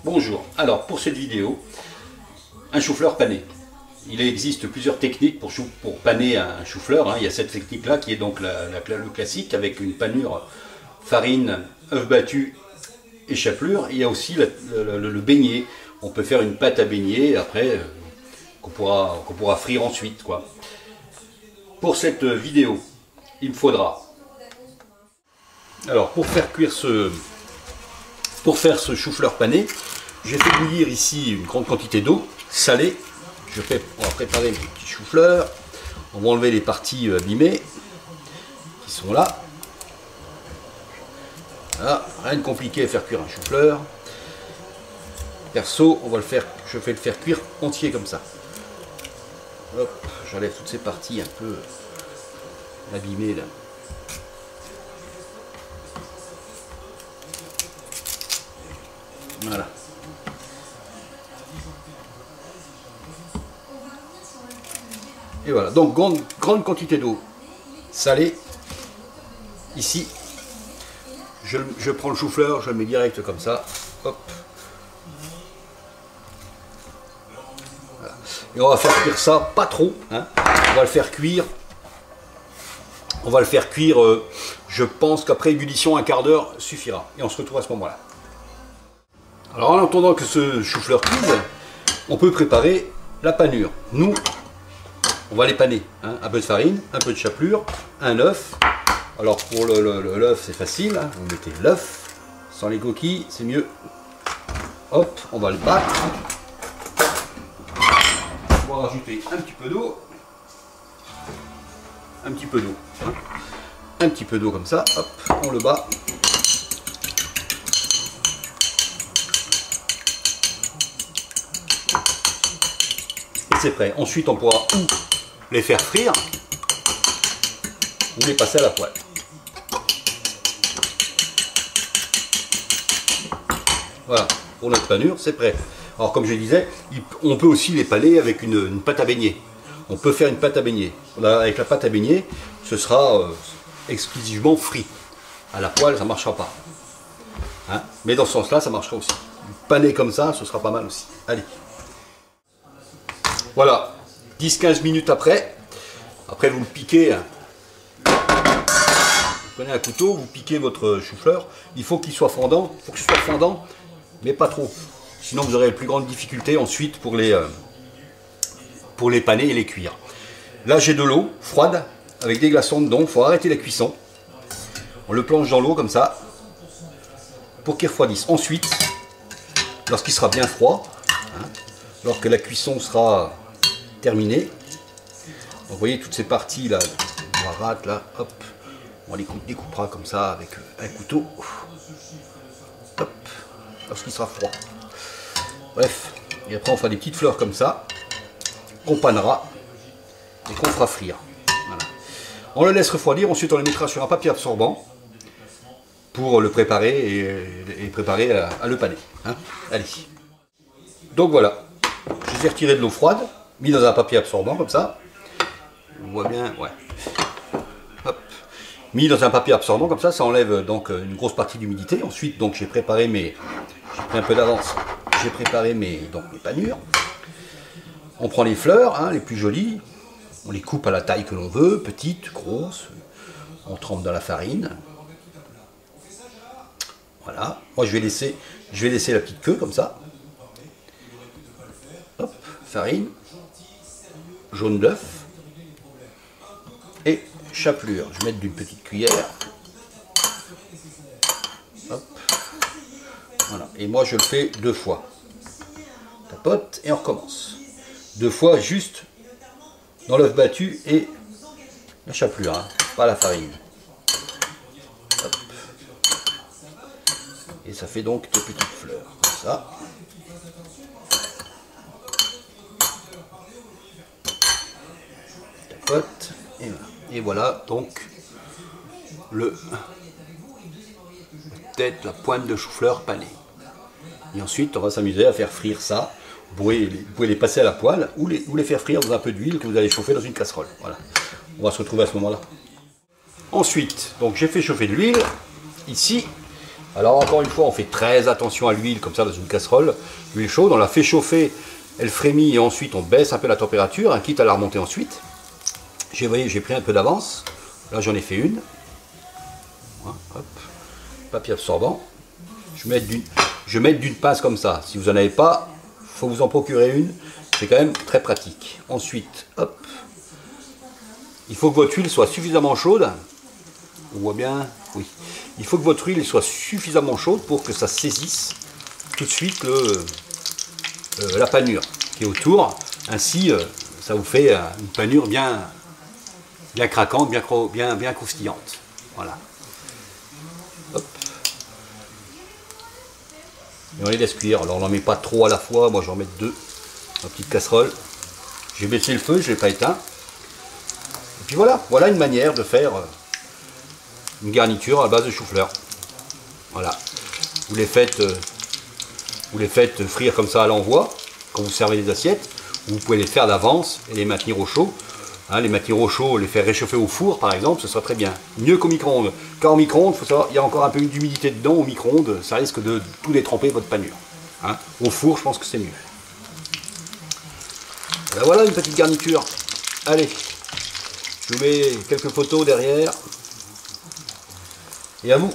Bonjour, alors pour cette vidéo, un chou-fleur pané. Il existe plusieurs techniques pour paner un chou-fleur. Il y a cette technique-là qui est donc le classique avec une panure farine, œuf battu et chapelure. Il y a aussi le beignet. On peut faire une pâte à beignet après qu'on pourra frire ensuite, quoi. Pour cette vidéo, il me faudra, alors pour faire ce chou-fleur pané, j'ai fait bouillir ici une grande quantité d'eau salée. On va préparer mes petits chou-fleurs. On va enlever les parties abîmées qui sont là. Voilà, rien de compliqué à faire cuire un chou-fleur. Perso, je vais le faire cuire entier comme ça. Hop, j'enlève toutes ces parties un peu abîmées là. Voilà. Et voilà, donc grande quantité d'eau salée. Ici, je prends le chou-fleur, je le mets direct comme ça. Hop. Voilà. Et on va faire cuire ça, pas trop. Hein. On va le faire cuire. Je pense qu'après ébullition, un quart d'heure suffira. Et on se retrouve à ce moment-là. Alors en attendant que ce chou-fleur cuise, on peut préparer la panure. Nous, on va les paner. Hein. Un peu de farine, un peu de chapelure, un œuf. Alors pour l'œuf, c'est facile. Hein. Vous mettez l'œuf, sans les coquilles, c'est mieux. Hop, on va le battre. On va rajouter un petit peu d'eau. Un petit peu d'eau. Hein. Un petit peu d'eau comme ça. Hop, on le bat. Et c'est prêt. Ensuite, on pourra ou les faire frire ou les passer à la poêle. Voilà, pour notre panure, c'est prêt. Alors comme je disais, on peut aussi les paner avec une pâte à beignet. On peut faire une pâte à beignet. Avec la pâte à beignet, ce sera exclusivement frit. À la poêle, ça ne marchera pas. Hein? Mais dans ce sens-là, ça marchera aussi. Paner comme ça, ce sera pas mal aussi. Allez. Voilà, 10-15 minutes après vous le piquez. Hein. Vous prenez un couteau, vous piquez votre chou-fleur. Il faut qu'il soit fondant, mais pas trop. Sinon vous aurez la plus grande difficulté ensuite pour les paner et les cuire. Là j'ai de l'eau froide avec des glaçons dedans, il faut arrêter la cuisson. On le plonge dans l'eau comme ça pour qu'il refroidisse. Ensuite, lorsqu'il sera bien froid, hein, lorsque la cuisson sera terminée, vous voyez toutes ces parties là, noirâtres là, hop, on les découpera comme ça avec un couteau. Hop, lorsqu'il sera froid. Bref, et après on fera des petites fleurs comme ça, qu'on panera et qu'on fera frire. Voilà. On le laisse refroidir, ensuite on le mettra sur un papier absorbant pour le préparer et préparer à le paner. Hein. Allez. Donc voilà, je les ai retirés de l'eau froide, mis dans un papier absorbant comme ça. On voit bien, ouais. Hop. Mis dans un papier absorbant comme ça, ça enlève donc une grosse partie d'humidité. Ensuite, donc j'ai préparé j'ai pris un peu d'avance. J'ai préparé mes panures. On prend les fleurs, hein, les plus jolies. On les coupe à la taille que l'on veut, petites, grosses. On trempe dans la farine. Voilà. Moi, je vais laisser la petite queue comme ça. Hop, farine, jaune d'œuf et chapelure. Je vais mettre d'une petite cuillère. Hop. Voilà. Et moi, je le fais 2 fois. Tapote et on recommence. 2 fois juste dans l'œuf battu et la chapelure, hein, pas la farine. Hop. Et ça fait donc 2 petites fleurs, comme ça. Tapote, et voilà donc la pointe de chou-fleur panée. Et ensuite, on va s'amuser à faire frire ça. Vous pouvez les passer à la poêle ou les faire frire dans un peu d'huile que vous allez chauffer dans une casserole. Voilà. On va se retrouver à ce moment-là. Ensuite, donc j'ai fait chauffer de l'huile ici Alors encore une fois, on fait très attention à l'huile, comme ça dans une casserole, l'huile chaude, on la fait chauffer, elle frémit et ensuite on baisse un peu la température, hein, quitte à la remonter ensuite. Vous voyez, j'ai pris un peu d'avance, là j'en ai fait une. Voilà, hop. Papier absorbant. Je vais mettre d'une pince comme ça. Si vous n'en avez pas, il faut vous en procurer une. C'est quand même très pratique. Ensuite, hop. Il faut que votre huile soit suffisamment chaude. On voit bien, oui. Il faut que votre huile soit suffisamment chaude pour que ça saisisse tout de suite la panure qui est autour. Ainsi, ça vous fait une panure bien craquante, bien croustillante. Voilà. Hop. Et on les laisse cuire. Alors on n'en met pas trop à la fois. Moi j'en mets 2 dans une petite casserole. J'ai baissé le feu, je ne l'ai pas éteint. Et puis voilà une manière de faire une garniture à base de chou-fleur. Voilà. Vous les faites frire comme ça à l'envoi quand vous servez les assiettes. Vous pouvez les faire d'avance et les maintenir au chaud. Hein, les maintenir au chaud, les faire réchauffer au four par exemple, ce sera très bien. Mieux qu'au micro-ondes. Car au micro-ondes, il faut savoir, il y a encore un peu d'humidité dedans. Au micro-ondes, ça risque de tout détremper votre panure. Hein. Au four, je pense que c'est mieux. Et ben voilà une petite garniture. Allez, je vous mets quelques photos derrière. Et à vous.